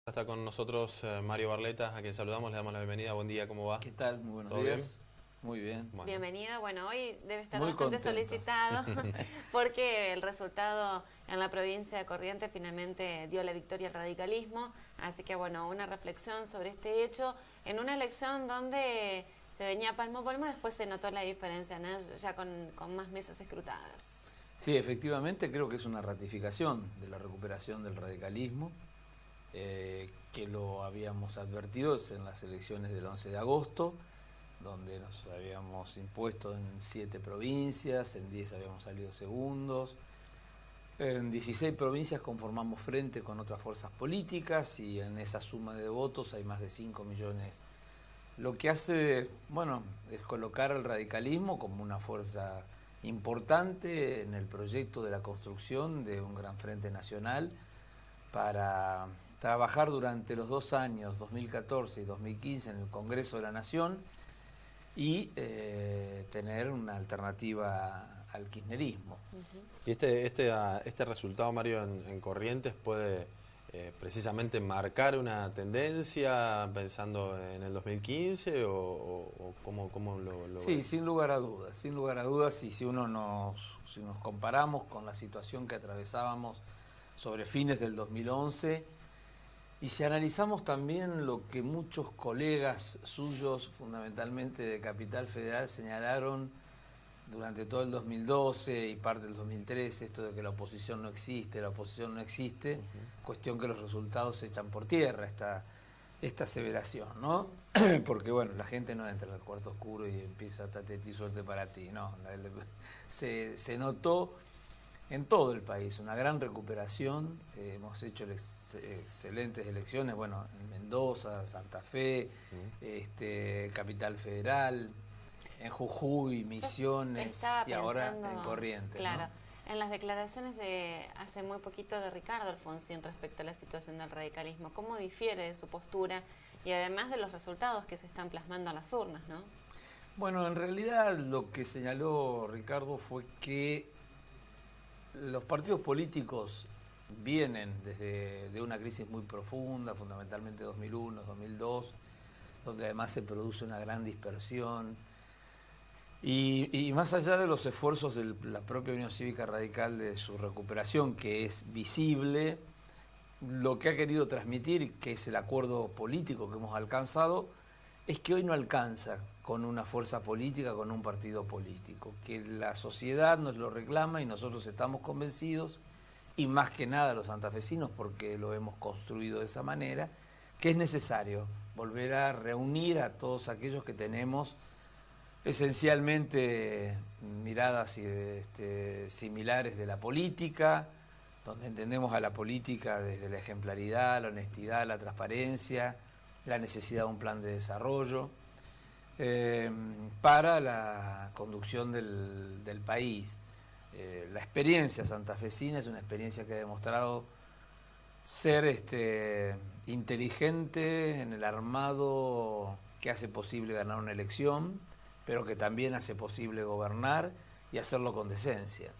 Está con nosotros Mario Barleta, a quien saludamos, le damos la bienvenida. Buen día, ¿cómo va? ¿Qué tal? Muy buenos ¿Todo días. bien? Muy bien. Bueno. Bienvenido. Bueno, hoy debe estar Muy bastante contento. solicitado porque el resultado en la provincia de Corrientes finalmente dio la victoria al radicalismo. Así que bueno, una reflexión sobre este hecho en una elección donde se venía palmo a palmo, después se notó la diferencia, ¿no? Ya con más mesas escrutadas. Sí, efectivamente creo que es una ratificación de la recuperación del radicalismo, que lo habíamos advertido en las elecciones del 11 de agosto, donde nos habíamos impuesto en 7 provincias, en 10 habíamos salido segundos, en 16 provincias conformamos frente con otras fuerzas políticas y en esa suma de votos hay más de 5 millones. Lo que hace, bueno, es colocar al radicalismo como una fuerza importante en el proyecto de la construcción de un gran frente nacional para trabajar durante los 2 años, 2014 y 2015, en el Congreso de la Nación y tener una alternativa al kirchnerismo. Y este resultado, Mario, en Corrientes puede precisamente marcar una tendencia pensando en el 2015 o cómo lo Sí, ves? sin lugar a dudas, y si nos comparamos con la situación que atravesábamos sobre fines del 2011, y si analizamos también lo que muchos colegas suyos, fundamentalmente de Capital Federal, señalaron durante todo el 2012 y parte del 2013, esto de que la oposición no existe, cuestión que los resultados se echan por tierra, esta aseveración, ¿no? Porque bueno, la gente no entra al cuarto oscuro y empieza a tatetí suerte para ti, no, se notó en todo el país una gran recuperación. Hemos hecho excelentes elecciones, bueno, en Mendoza, Santa Fe, Capital Federal, en Jujuy, Misiones y ahora en Corrientes. Claro, ¿no? en las declaraciones de hace muy poquito de Ricardo Alfonsín respecto a la situación del radicalismo, ¿cómo difiere de su postura y además de los resultados que se están plasmando en las urnas, ¿no? Bueno, en realidad lo que señaló Ricardo fue que los partidos políticos vienen de una crisis muy profunda, fundamentalmente 2001, 2002, donde además se produce una gran dispersión. Y más allá de los esfuerzos de la propia Unión Cívica Radical de su recuperación, que es visible, lo que ha querido transmitir, que es el acuerdo político que hemos alcanzado, es que hoy no alcanza con una fuerza política, con un partido político, que la sociedad nos lo reclama y nosotros estamos convencidos, y más que nada los santafesinos, porque lo hemos construido de esa manera, que es necesario volver a reunir a todos aquellos que tenemos esencialmente miradas similares de la política, donde entendemos a la política desde la ejemplaridad, la honestidad, la transparencia, la necesidad de un plan de desarrollo para la conducción del país. La experiencia santafesina es una experiencia que ha demostrado ser inteligente en el armado que hace posible ganar una elección, pero que también hace posible gobernar y hacerlo con decencia.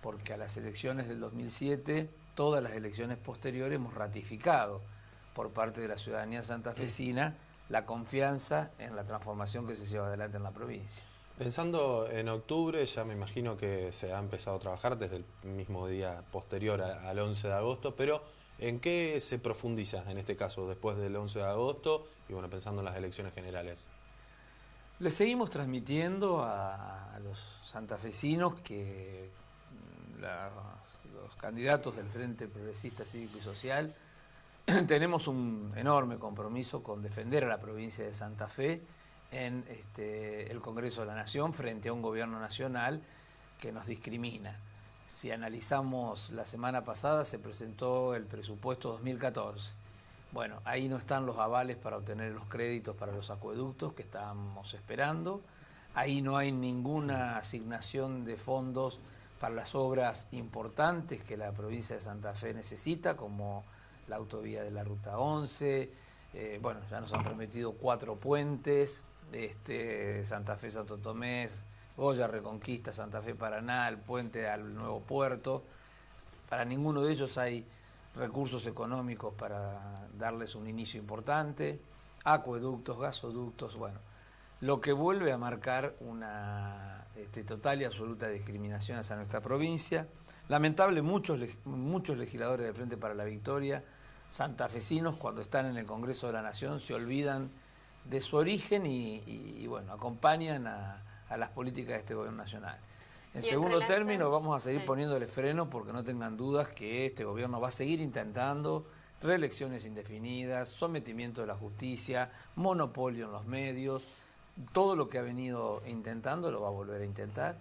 Porque a las elecciones del 2007, todas las elecciones posteriores hemos ratificado por parte de la ciudadanía santafesina la confianza en la transformación que se lleva adelante en la provincia. Pensando en octubre, ya me imagino que se ha empezado a trabajar desde el mismo día posterior al 11 de agosto, pero ¿en qué se profundiza en este caso después del 11 de agosto y bueno, pensando en las elecciones generales? Le seguimos transmitiendo a los santafesinos que los candidatos del Frente Progresista Cívico y Social tenemos un enorme compromiso con defender a la provincia de Santa Fe en el Congreso de la Nación frente a un gobierno nacional que nos discrimina. Si analizamos, la semana pasada se presentó el presupuesto 2014. Bueno, ahí no están los avales para obtener los créditos para los acueductos que estábamos esperando. Ahí no hay ninguna asignación de fondos para las obras importantes que la provincia de Santa Fe necesita, como la autovía de la Ruta 11. Bueno, ya nos han prometido 4 puentes, Santa Fe-Santo Tomé, Goya Reconquista, Santa Fe Paraná, el puente al nuevo puerto. Para ninguno de ellos hay recursos económicos para darles un inicio importante, acueductos, gasoductos, bueno, lo que vuelve a marcar una total y absoluta discriminación hacia nuestra provincia. Lamentable, muchos legisladores del Frente para la Victoria, santafesinos, cuando están en el Congreso de la Nación, se olvidan de su origen y bueno, acompañan a las políticas de este gobierno nacional. En segundo término, vamos a seguir poniéndole freno porque no tengan dudas que este gobierno va a seguir intentando reelecciones indefinidas, sometimiento de la justicia, monopolio en los medios, todo lo que ha venido intentando lo va a volver a intentar.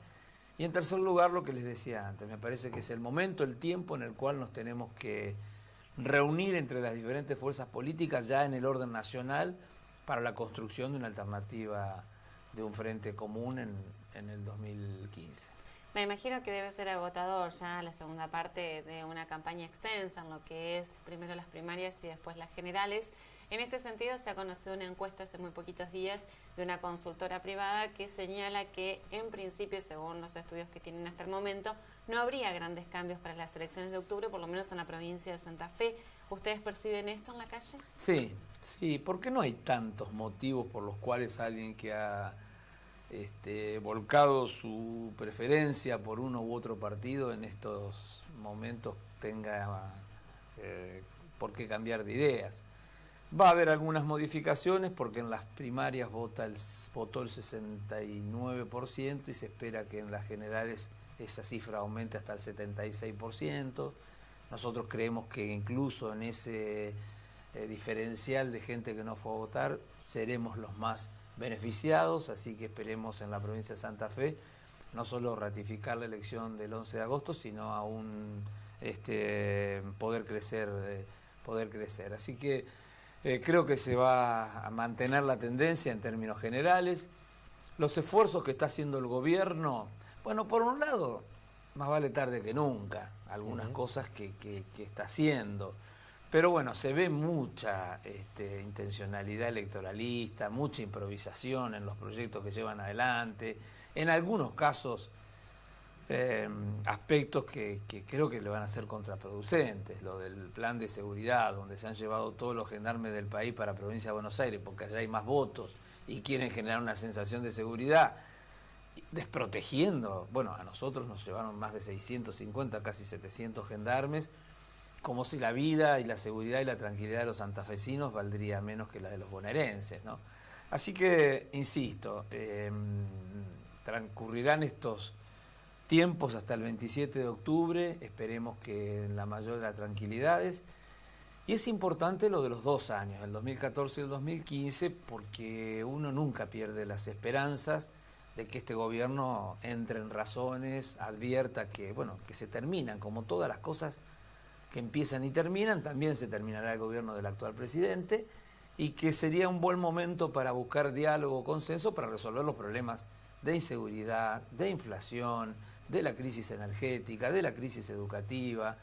Y en tercer lugar, lo que les decía antes, me parece que es el momento, el tiempo en el cual nos tenemos que reunir entre las diferentes fuerzas políticas ya en el orden nacional para la construcción de una alternativa de un frente común en el 2015. Me imagino que debe ser agotador ya la segunda parte de una campaña extensa en lo que es primero las primarias y después las generales. En este sentido, se ha conocido una encuesta hace muy poquitos días de una consultora privada que señala que, en principio, según los estudios que tienen hasta el momento, no habría grandes cambios para las elecciones de octubre, por lo menos en la provincia de Santa Fe. ¿Ustedes perciben esto en la calle? Sí, porque no hay tantos motivos por los cuales alguien que ha volcado su preferencia por uno u otro partido en estos momentos tenga por qué cambiar de ideas. Va a haber algunas modificaciones porque en las primarias votó el 69% y se espera que en las generales esa cifra aumente hasta el 76%. Nosotros creemos que incluso en ese diferencial de gente que no fue a votar seremos los más beneficiados, así que esperemos en la provincia de Santa Fe no solo ratificar la elección del 11 de agosto, sino aún poder crecer. Así que creo que se va a mantener la tendencia en términos generales. Los esfuerzos que está haciendo el gobierno, bueno, por un lado, más vale tarde que nunca, algunas cosas que está haciendo. Pero bueno, se ve mucha intencionalidad electoralista, mucha improvisación en los proyectos que llevan adelante. En algunos casos, aspectos que creo que le van a ser contraproducentes. Lo del plan de seguridad, donde se han llevado todos los gendarmes del país para la provincia de Buenos Aires, porque allá hay más votos y quieren generar una sensación de seguridad, desprotegiendo. Bueno, a nosotros nos llevaron más de 650, casi 700 gendarmes, como si la vida y la seguridad y la tranquilidad de los santafesinos valdría menos que la de los bonaerenses, ¿no? Así que, insisto, transcurrirán estos tiempos hasta el 27 de octubre, esperemos que en la mayor de las tranquilidades. Y es importante lo de los 2 años, el 2014 y el 2015, porque uno nunca pierde las esperanzas de que este gobierno entre en razones, advierta que, bueno, que se terminan, como todas las cosas que empiezan y terminan, también se terminará el gobierno del actual presidente, y que sería un buen momento para buscar diálogo, consenso, para resolver los problemas de inseguridad, de inflación, de la crisis energética, de la crisis educativa,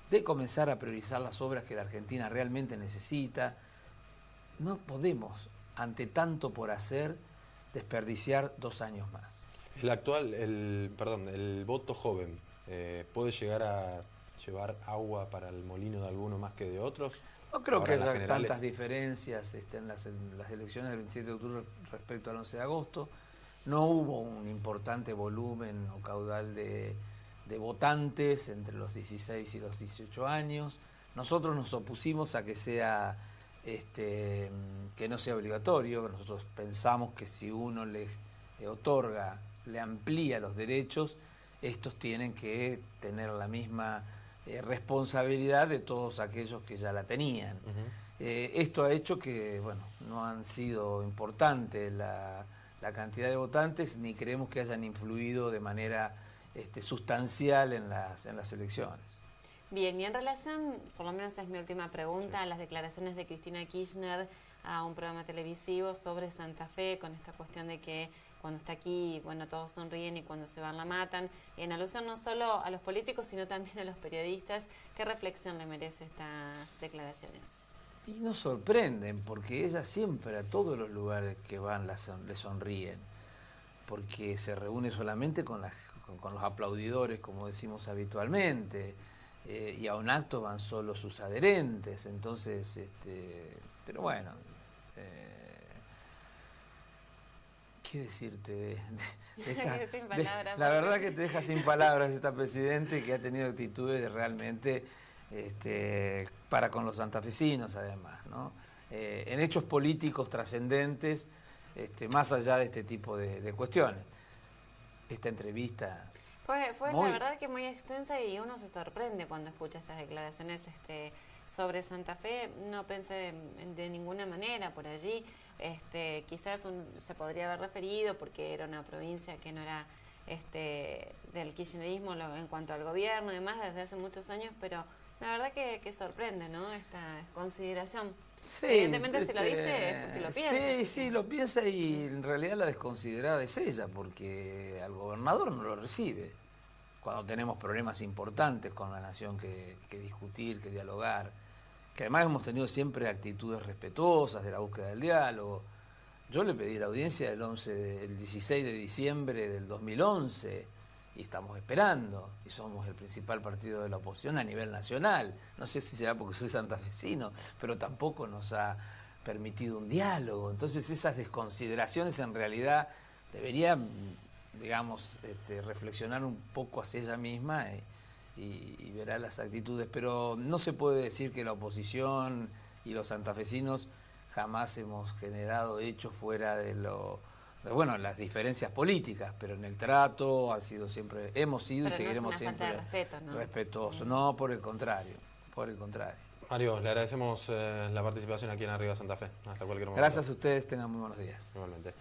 de comenzar a priorizar las obras que la Argentina realmente necesita. No podemos, ante tanto por hacer, desperdiciar 2 años más. El voto joven, ¿puede llegar a llevar agua para el molino de alguno más que de otros? No creo que haya tantas diferencias en las elecciones del 27 de octubre respecto al 11 de agosto. No hubo un importante volumen o caudal de votantes entre los 16 y los 18 años. Nosotros nos opusimos a que sea que no sea obligatorio. Nosotros pensamos que si uno le otorga, le amplía los derechos, estos tienen que tener la misma responsabilidad de todos aquellos que ya la tenían. Esto ha hecho que, bueno, no han sido importantes la cantidad de votantes, ni creemos que hayan influido de manera sustancial en las elecciones. Bien, y en relación, por lo menos es mi última pregunta, a las declaraciones de Cristina Kirchner a un programa televisivo sobre Santa Fe, con esta cuestión de que cuando está aquí, bueno, todos sonríen y cuando se van la matan, en alusión no solo a los políticos, sino también a los periodistas. ¿Qué reflexión le merece estas declaraciones? Y nos sorprenden, porque ella siempre a todos los lugares que van le sonríen, porque se reúne solamente con los aplaudidores, como decimos habitualmente. y a un acto van solo sus adherentes, entonces, pero bueno, ¿qué decirte de Sin palabras, la verdad que te deja sin palabras esta presidente que ha tenido actitudes realmente para con los santafesinos además, ¿no? En hechos políticos trascendentes, más allá de este tipo de cuestiones. Esta entrevista fue la verdad que muy extensa y uno se sorprende cuando escucha estas declaraciones sobre Santa Fe. No pensé de ninguna manera por allí. Quizás se podría haber referido porque era una provincia que no era del kirchnerismo en cuanto al gobierno y demás desde hace muchos años, pero la verdad que sorprende, ¿no? Esta consideración. Sí, evidentemente si lo dice es porque lo piensa. Sí, lo piensa y en realidad la desconsiderada es ella, porque al gobernador no lo recibe. Cuando tenemos problemas importantes con la nación que discutir, que dialogar, que además hemos tenido siempre actitudes respetuosas de la búsqueda del diálogo. Yo le pedí la audiencia el 16 de diciembre del 2011 y estamos esperando, y somos el principal partido de la oposición a nivel nacional. No sé si será porque soy santafesino, pero tampoco nos ha permitido un diálogo. Entonces esas desconsideraciones en realidad deberían, digamos, reflexionar un poco hacia ella misma y verá las actitudes. Pero no se puede decir que la oposición y los santafesinos jamás hemos generado hechos fuera de las diferencias políticas, pero en el trato hemos sido pero y seguiremos no es una siempre falta de respeto, ¿no? respetuosos. No, por el contrario. Mario, le agradecemos la participación aquí en Arriba Santa Fe. Hasta cualquier momento. Gracias a ustedes, tengan muy buenos días. Igualmente.